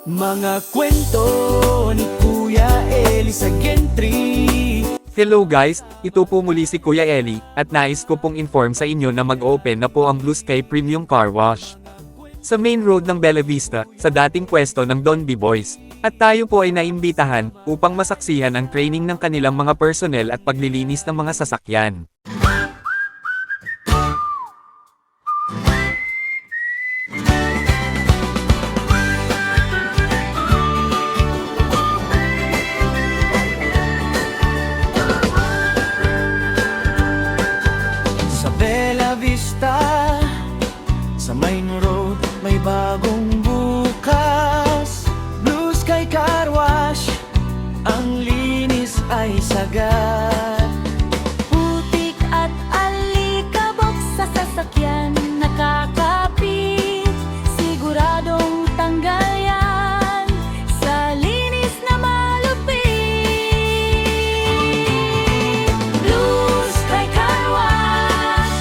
Mga kwento ni Kuya Eli sa Gentry. Hello guys, ito po muli si Kuya Eli, at nais ko pong inform sa inyo na mag-open na po ang Blue Sky Premium Car Wash sa main road ng Bella Vista, sa dating pwesto ng Don B Boys. At tayo po ay naimbitahan upang masaksihan ang training ng kanilang mga personnel at paglilinis ng mga sasakyan. Sa Bella Vista, sa main road, may bagong bukas. Blue Sky Car Wash, ang linis ay sagad. Putik at alikabok sa sasakyan, nakakapit, siguradong tanggal yan, sa linis na malupit. Blue Sky Car Wash,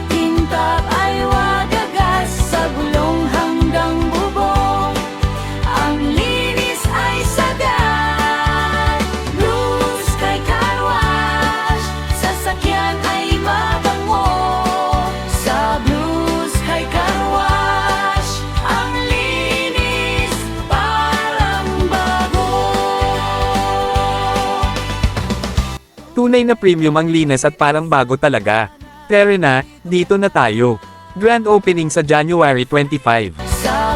kintab ay wagagas, sa gulong hanggang bubong, ang linis ay sagad. Blue Sky Car Wash, sasakyan ay mabango. Sa Blue Sky Car Wash, ang linis parang bago. Tunay na premium ang linis at parang bago talaga. Tara na, dito na tayo. Grand opening sa January 25. Sa